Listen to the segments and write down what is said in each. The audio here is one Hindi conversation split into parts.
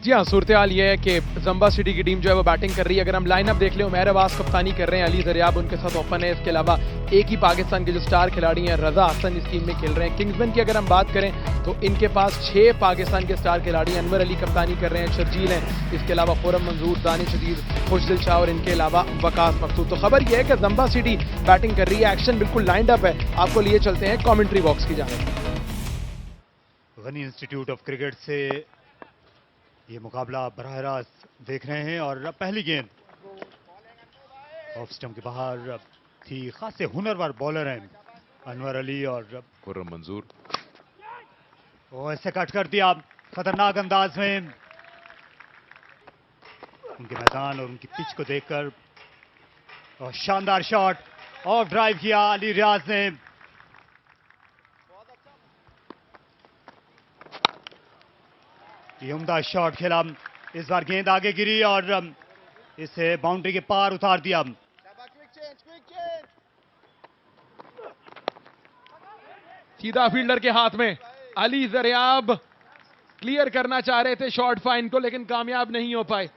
जी हाँ, सूरत हाल ये है कि जंबा सिटी की टीम जो है वो बैटिंग कर रही है। अगर हम लाइनअप देख लें, उमैर अब्बास कप्तानी कर रहे हैं, अली जरियाब उनके साथ ओपन है। इसके अलावा एक ही पाकिस्तान के जो स्टार खिलाड़ी हैं रजा हसन इस टीम में खेल रहे हैं। किंग्समैन की अगर हम बात करें तो इनके पास 6 पाकिस्तान के स्टार खिलाड़ी हैं। अनवर अली कप्तानी कर रहे हैं, शर्जील हैं, इसके अलावा खुरम मंजूर, दानिश अजीज, खुशदिल शाह और इनके अलावा वकास मकसूद। तो खबर यह है कि जंबा सिटी बैटिंग कर रही है, एक्शन बिल्कुल लाइंड अप है। आपको लिए चलते हैं कॉमेंट्री बॉक्स की जानिब। गनी इंस्टीट्यूट ऑफ क्रिकेट से ये मुकाबला बराह रास्त देख रहे हैं और पहली गेंद ऑफ स्टंप के बाहर थी। खासे हुनरवर बॉलर हैं अनवर अली और खुर्रम मंजूर। वो ऐसे कट कर दिया खतरनाक अंदाज में। उनके मैदान और उनकी पिच को देखकर और शानदार शॉट ऑफ ड्राइव किया अली रियाज ने। ये उम्दा शॉट खेला, इस बार गेंद आगे गिरी और इसे बाउंड्री के पार उतार दिया। सीधा फील्डर के हाथ में। अली जरियाब क्लियर करना चाह रहे थे शॉर्ट फाइन को, लेकिन कामयाब नहीं हो पाए,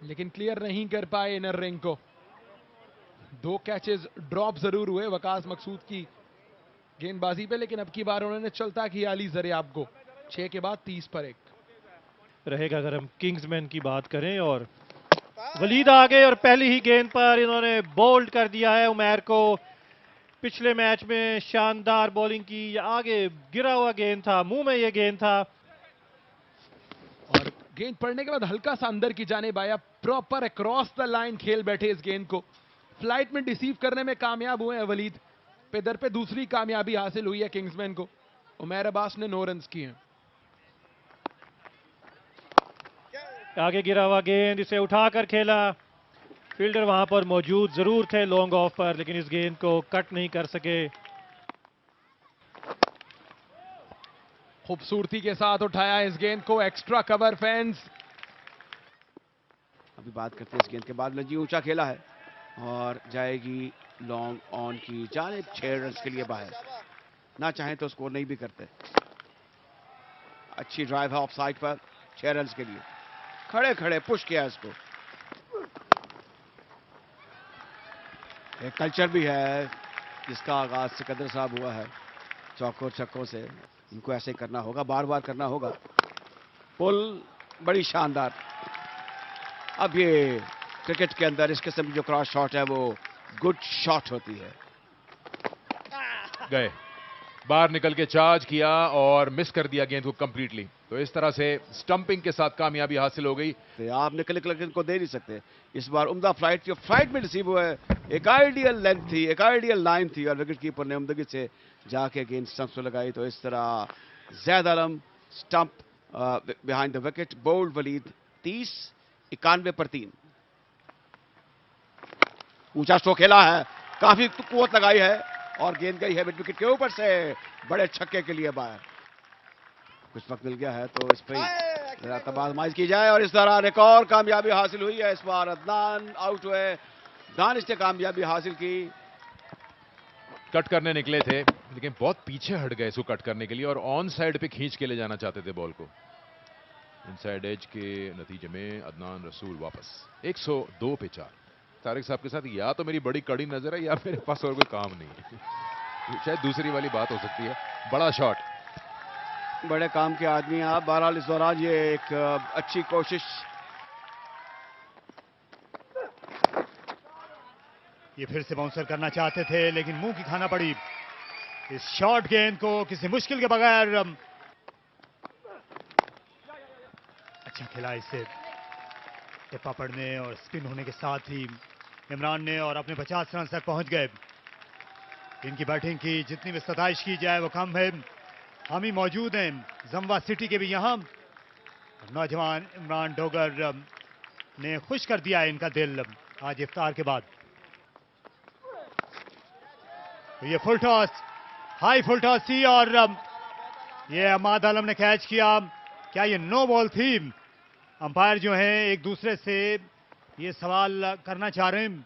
लेकिन क्लियर नहीं कर पाए इनर रिंग को। 2 कैचेस ड्रॉप जरूर हुए वकास मकसूद की गेंदबाजी पे, लेकिन अब की बार उन्होंने चलता किया अली जरियाब को। 6 के बाद 30 पर 1 रहेगा। अगर हम किंग्समैन की बात करें और वलीद आ गए और पहली ही गेंद पर इन्होंने बोल्ड कर दिया है उमैर को। पिछले मैच में शानदार बॉलिंग की, आगे गिरा हुआ गेंद था, मुंह में यह गेंद था और गेंद पड़ने के बाद हल्का सा अंदर की जानिब आया। प्रॉपर अक्रॉस द लाइन खेल बैठे इस गेंद को। फ्लाइट में डिसीव करने में कामयाब हुए हैं वलीद। पेदर पे दूसरी कामयाबी हासिल हुई है किंग्समैन को। उमैर अब्बास ने 9 रन्स किए हैं। आगे गिरा हुआ गेंद, इसे उठाकर खेला। फील्डर वहां पर मौजूद जरूर थे लॉन्ग ऑफ पर, लेकिन इस गेंद को कट नहीं कर सके। खूबसूरती के साथ उठाया इस गेंद को। Extra cover fans. अभी बात करते हैं इस गेंद के बाद। लजी ऊंचा खेला है और जाएगी लॉन्ग ऑन की जानिब। 6 रन के लिए बाहर, ना चाहें तो स्कोर नहीं भी करते। अच्छी ड्राइव है ऑफ साइड पर। 6 रन के लिए खड़े खड़े पुश किया इसको। एक कल्चर भी है जिसका आगाज सिकंदर साहब हुआ है, चौकों छक्कों से। इनको ऐसे करना होगा, बार बार करना होगा। पुल बड़ी शानदार। अब ये क्रिकेट के अंदर इस किस्म की जो क्रॉस शॉट है वो गुड शॉट होती है। गए बाहर निकल के चार्ज किया और मिस कर दिया गेंद को कंप्लीटली। तो इस तरह से स्टंपिंग के साथ कामयाबी हासिल हो गई। आप निकल निकल इनको दे नहीं सकते। इस बार उम्दा फ्लाइट थी, फ्लाइट में रिसीव हुआ है। एक आइडियल लेंथ थी, एक आइडियल लाइन थी और विकेट कीपर ने उम्दगी से जाके गेंद स्टंप से लगाई। तो इस तरह Zaid Alam stump behind the wicket. Bowled Waleed 30-91 पर 3। ऊंचा स्ट्रोक खेला है, काफी कुव्वत लगाई है और गेंद गई है मिड विकेट के ऊपर से बड़े छक्के के लिए बाहर। कुछ वक्त मिल गया है तो इस पर तबादमाइश की जाए और इस दौरान एक और कामयाबी हासिल हुई है। इस बार अदनान आउट हुए, दानिश ने कामयाबी हासिल की। कट करने निकले थे लेकिन बहुत पीछे हट गए इसको कट करने के लिए और ऑन साइड पे खींच के ले जाना चाहते थे बॉल को। इनसाइड एज के नतीजे में अदनान रसूल वापस 102 पे 4। तारिक साहब के साथ या तो मेरी बड़ी कड़ी नजर है या मेरे पास और कोई काम नहीं है। शायद दूसरी वाली बात हो सकती है। बड़ा शॉट, बड़े काम के आदमी हैं आप। बहरहाल इस दौरान ये एक अच्छी कोशिश। ये फिर से बाउंसर करना चाहते थे लेकिन मुंह की खाना पड़ी इस शॉर्ट गेंद को किसी मुश्किल के बगैर। अच्छा खेला, इससे टिप्पा पड़ने और स्पिन होने के साथ ही इमरान ने और अपने 50 रन तक पहुंच गए। इनकी बैटिंग की जितनी भी सताइश की जाए वो कम है। हम ही मौजूद हैं जंबा सिटी के भी यहाँ। नौजवान इमरान डोगर ने खुश कर दिया है इनका दिल आज इफ्तार के बाद। तो ये full toss, high full toss थी और ये अहमद आलम ने कैच किया। क्या ये नो बॉल थी? अंपायर जो हैं एक दूसरे से ये सवाल करना चाह रहे हैं।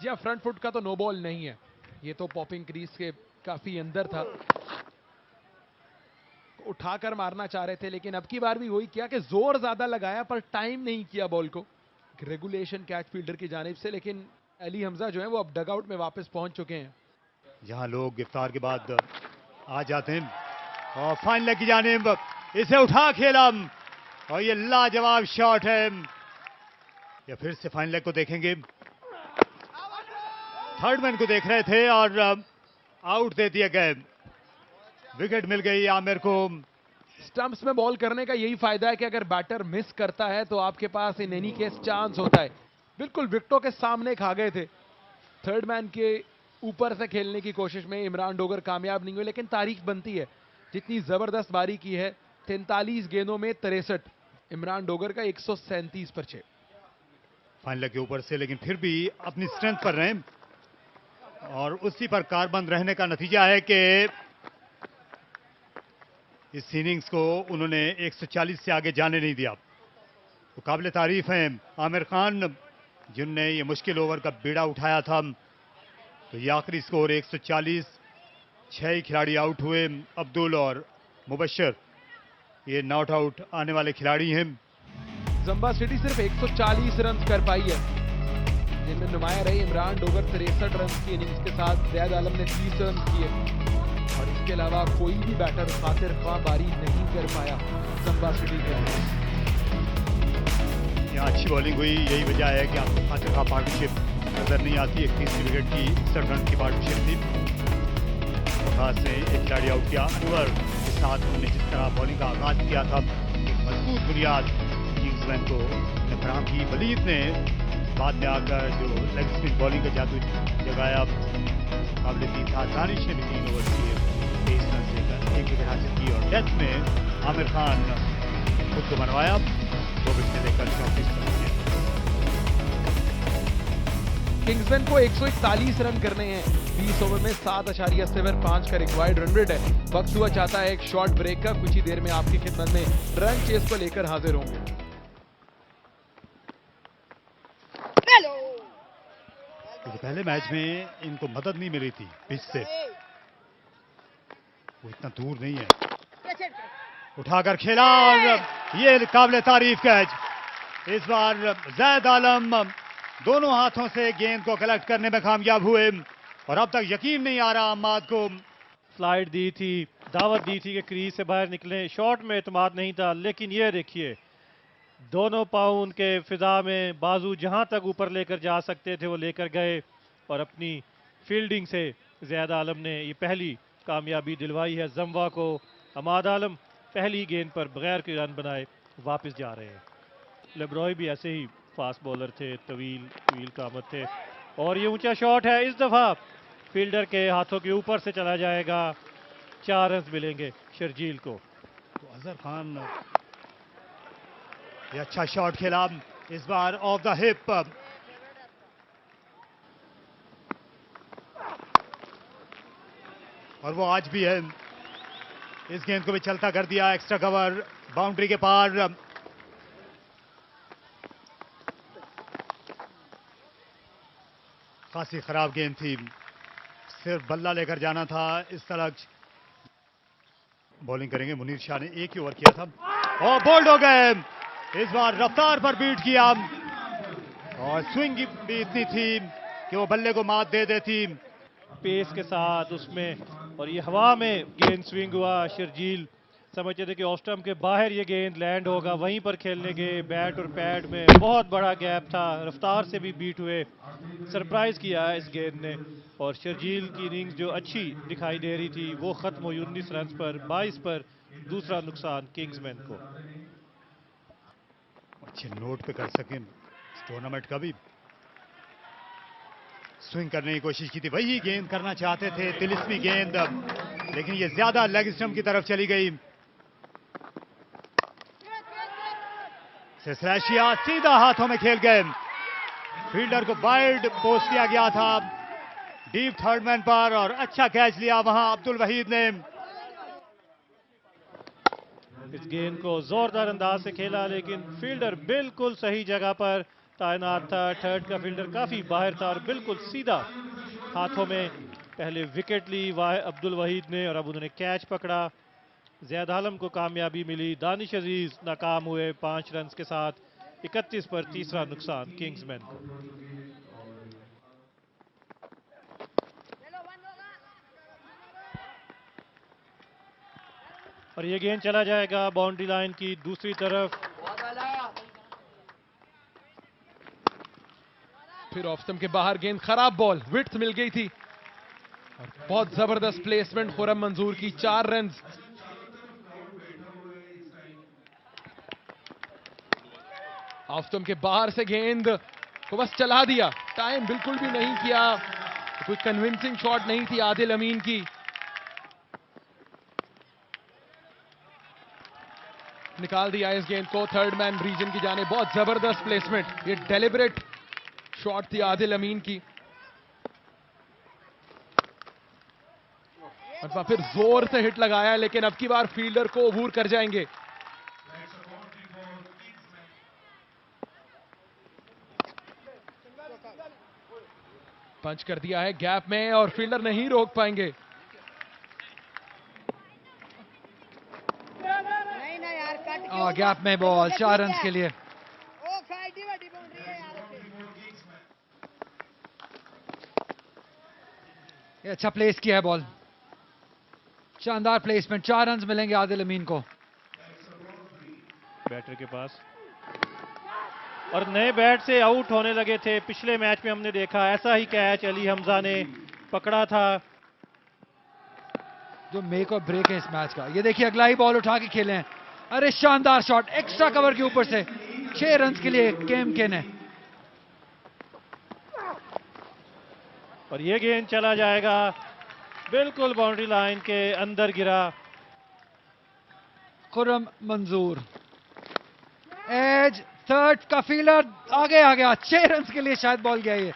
जी हाँ, फ्रंट फुट का तो नो बॉल नहीं है, ये तो पॉपिंग क्रीज के काफी अंदर था। उठाकर मारना चाह रहे थे, लेकिन अब की बार भी वही किया कि जोर ज्यादा लगाया पर टाइम नहीं किया बॉल को। रेगुलेशन कैच फील्डर की जानिब से, लेकिन अली हमजा जो है वो अब डगआउट में वापस पहुंच चुके हैं। जहां लोग इफ्तार के बाद आ जाते हैं, और फाइनल की जानिब इसे उठा खेला और ये लाजवाब शॉट है। या फिर से फाइनल को देखेंगे, थर्ड मैन को देख रहे थे और आउट दे दिए गए। विकेट मिल गई आमिर को। स्टंप्स में बॉल करने का यही फायदा है कि अगर बैटर मिस करता है तो आपके पास इन एनी केस चांस होता है। बिल्कुल विकेटों के सामने खा गए थे। थर्ड मैन के ऊपर से खेलने की कोशिश में इमरान डोगर कामयाब नहीं हुए, लेकिन तारीख बनती है। जितनी जबरदस्त बारी की है, 43 गेंदों में 63, इमरान डोगर का 137 पर 6। फाइनल के ऊपर से, लेकिन फिर भी अपनी स्ट्रेंथ पर रहे और उसी पर कारबंद रहने का नतीजा है कि इस इनिंग्स को उन्होंने 140 से आगे जाने नहीं दिया। तो काबिल तारीफ हैं आमिर खान, जिनने ये मुश्किल ओवर का बीड़ा उठाया था। तो ये आखिरी स्कोर 140, 6 खिलाड़ी आउट हुए, अब्दुल और मुबशर ये नॉट आउट आने वाले खिलाड़ी हैं। जंबा सिटी सिर्फ 140 रन कर पाई है, जिनमें नुमाया रही इमरान डोगर 63 रन की इनिंग्स के साथ। जैद आलम ने 30 रन किए और इसके अलावा कोई भी बैटर खातिर ख्वाह बारी नहीं कर पाया जंबा सिटी के। यहाँ अच्छी बॉलिंग हुई, यही वजह है कि आपको खातिर ख्वाह पार्टनरशिप नजर नहीं आती। 31 विकेट की 60 रन की पार्टनरशिप थी। खास ने एक खिलाड़ी आउट किया, अनवर के साथ उन्होंने जिस तरह बॉलिंग का आगाज किया था, एक मजबूत बुनियाद किंग्समैन को फराहम की। वलीद ने बाद में आकर जो लेग स्पिन बॉलिंग का जादू जगाया काबिल तीन था। दानिश ने भी 3 ओवर किए, 23 रन लेकर 1 विकेट हासिल की और डेथ में आमिर खान खुद को बनवाया, 2 विकेट लेकर 34 रन किए। किंग्समैन को 141 रन करने हैं 20 ओवर में। 7.75 का रिक्वायर्ड रन रेट है। वक्त हुआ चाहता है एक शॉर्ट ब्रेक का। कुछ ही देर में आपकी खिदमत में रन चेस को लेकर हाजिर होंगे। क्योंकि पहले मैच में इनको मदद नहीं मिली थी पिच से, वो इतना दूर नहीं है। उठाकर खेला और ये काबिल तारीफ कैच। इस बार जैद आलम दोनों हाथों से गेंद को कलेक्ट करने में कामयाब हुए और अब तक यकीन नहीं आ रहा अम्माद को। स्लाइड दी थी, दावत दी थी कि क्रीज से बाहर निकलें, शॉट में एतमाद नहीं था, लेकिन ये देखिए दोनों पाँव उनके फिजा में, बाजू जहां तक ऊपर लेकर जा सकते थे वो लेकर गए और अपनी फील्डिंग से ज़ैद आलम ने ये पहली कामयाबी दिलवाई है जम्बा को। अमाद आलम पहली गेंद पर बगैर कोई रन बनाए वापस जा रहे हैं। लेब्रॉय भी ऐसे ही फास्ट बॉलर थे, तवील कामत थे। और ये ऊंचा शॉट है, इस दफ़ा फील्डर के हाथों के ऊपर से चला जाएगा। 4 रन मिलेंगे शर्जील को। तो अजहर खान ये अच्छा शॉट खेला, इस बार ऑफ द हिप। और वो आज भी है, इस गेंद को भी चलता कर दिया। एक्स्ट्रा कवर बाउंड्री के पार। खासी खराब गेंद थी, सिर्फ बल्ला लेकर जाना था। इस तरह बॉलिंग करेंगे मुनीर शाह ने, 1 ही ओवर किया था और बोल्ड हो गए। इस बार रफ्तार पर बीट किया और स्विंग भी इतनी थी कि वो बल्ले को मात दे देती। पेस के साथ उसमें, और ये हवा में गेंद स्विंग हुआ। शर्जील समझते थे कि ऑफ स्टंप के बाहर ये गेंद लैंड होगा, वहीं पर खेलने गए। बैट और पैड में बहुत बड़ा गैप था, रफ्तार से भी बीट हुए। सरप्राइज किया इस गेंद ने और शर्जील की इनिंग्स जो अच्छी दिखाई दे रही थी वो खत्म हुई 19 रन पर। 22 पर दूसरा नुकसान किंग्समैन को। अच्छे नोट पे कर सकें इस टूर्नामेंट का भी। स्विंग करने की कोशिश की थी, वही गेंद करना चाहते थे, तिलिस्मी गेंद, लेकिन ये ज्यादा लेग स्टंप की तरफ चली गई। सिसरैशिया सीधा हाथों में खेल गए। फील्डर को वाइड पोस्ट किया गया था डीप थर्ड मैन पर और अच्छा कैच लिया वहां अब्दुल वहीद ने। इस गेंद को जोरदार अंदाज से खेला, लेकिन फील्डर बिल्कुल सही जगह पर तैनात था। थर्ड का फील्डर काफी बाहर था और बिल्कुल सीधा हाथों में पहले विकेट ली अब्दुल वहीद ने और अब उन्होंने कैच पकड़ा जैद आलम को कामयाबी मिली, दानिश अजीज नाकाम हुए 5 रन के साथ। 31 पर तीसरा नुकसान किंग्समैन को। और ये गेंद चला जाएगा बाउंड्री लाइन की दूसरी तरफ। फिर ऑफ स्टंप के बाहर गेंद, खराब बॉल, विड्थ मिल गई थी और बहुत जबरदस्त प्लेसमेंट खुर्रम मंजूर की। 4 रन। ऑफ स्टंप के बाहर से गेंद को बस चला दिया, टाइम बिल्कुल भी नहीं किया, कोई कन्विंसिंग शॉट नहीं थी आदिल अमीन की। निकाल दिया इस गेंद को थर्ड मैन रीजन की जाने। बहुत जबरदस्त प्लेसमेंट, ये डेलिबरेट शॉट थी आदिल अमीन की। और फिर जोर से हिट लगाया, लेकिन अब की बार फील्डर को अबूर कर जाएंगे। पंच कर दिया है गैप में और फील्डर नहीं रोक पाएंगे। गैप में बॉल, 4 रन के लिए। ये अच्छा प्लेस किया है बॉल, शानदार प्लेसमेंट। 4 रन मिलेंगे आदिल अमीन को। बैटर के पास और नए बैट से आउट होने लगे थे। पिछले मैच में हमने देखा ऐसा ही कैच अली हमजा ने पकड़ा था, जो मेक और ब्रेक है इस मैच का। ये देखिए अगला ही बॉल उठा के खेले हैं। अरे शानदार शॉट, एक्स्ट्रा कवर के ऊपर से 6 रन के लिए केम ने। और ये गेंद चला जाएगा, बिल्कुल बाउंड्री लाइन के अंदर गिरा। खुर्रम मंजूर एज, थर्ड का फील्डर आगे आ गया। 6 रन के लिए शायद बॉल गया ये,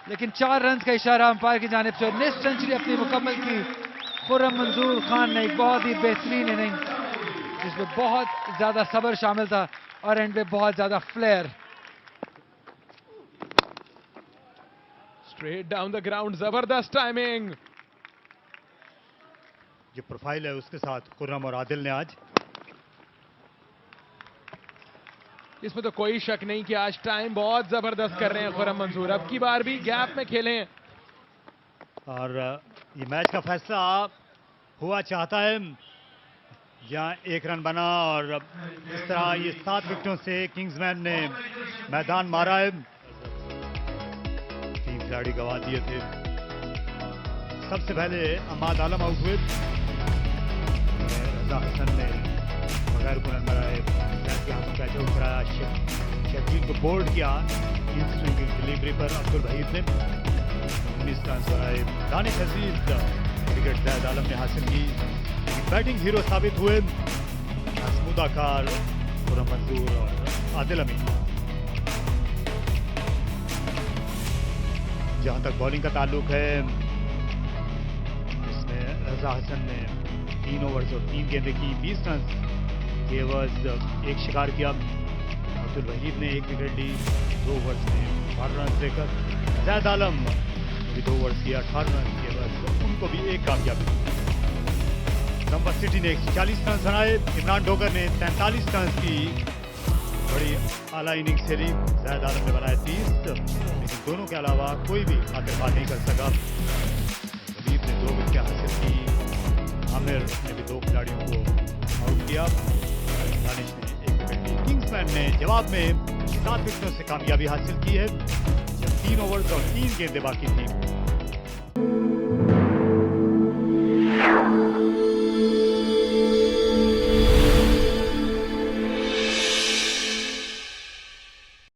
लेकिन 4 रन का इशारा अंपायर की जानिब से। नेक्स्ट सेंचुरी अपनी मुकम्मल की खुर्रम मंजूर खान ने। एक बहुत ही बेहतरीन इनिंग जिसमें बहुत ज्यादा सब्र शामिल था और एंड पे बहुत ज्यादा flair. Straight down the ground, जबरदस्त टाइमिंग। जो प्रोफाइल है उसके साथ खुर्रम और आदिल ने आज, इसमें तो कोई शक नहीं कि आज टाइम बहुत जबरदस्त कर रहे हैं खुर्रम मंजूर। अब की बार भी गैप में खेले हैं और ये मैच का फैसला हुआ चाहता है। जहां 1 रन बना और इस तरह ये 7 विकेटों से किंग्समैन ने मैदान मारा है। 3 खिलाड़ी गंवा दिए थे। सबसे पहले अमाद आलम आउट हुए, रजा हसन ने बगैर को रन बनाए, के हाथों कैच आउट कराया, शकील को बोल्ड किया। डिलीवरी पर अब्दुल वहीद ने 19 रन बनाए। दानिश अजीज विकेट जैद आलम ने हासिल की। बैटिंग हीरो साबित हुए महमूदाकार, खुर्रम मंजूर और आदिल अमीन। जहां तक बॉलिंग का ताल्लुक है, इसमें रजा हसन ने 3 ओवर्स और 3 गेंदें की, 20 रन के एवज 1 शिकार किया। अब्दुल वहीद ने 1 विकेट ली 2 ओवर्स में 12 रन लेकर। जैद आलम भी 2 ओवर्स किया 18 रन के एवज, उनको भी 1 कामयाबी। जंबा सिटी ने 140 रन बनाए। इमरान डोगर ने 43 रन की बड़ी आला इनिंग्स खेली। जैद आलम ने बनाए 30, लेकिन दोनों के अलावा कोई भी खातिरबाद नहीं कर सका। वलीद ने 2 विकेट हासिल की। आमिर ने भी 2 खिलाड़ियों को आउट किया। दानिश ने 1 विकेट ली। किंग्समैन ने जवाब में 7 विकेटों से कामयाबी हासिल की है, जब 3 ओवर्स और 3 गेंदें बाकी थी।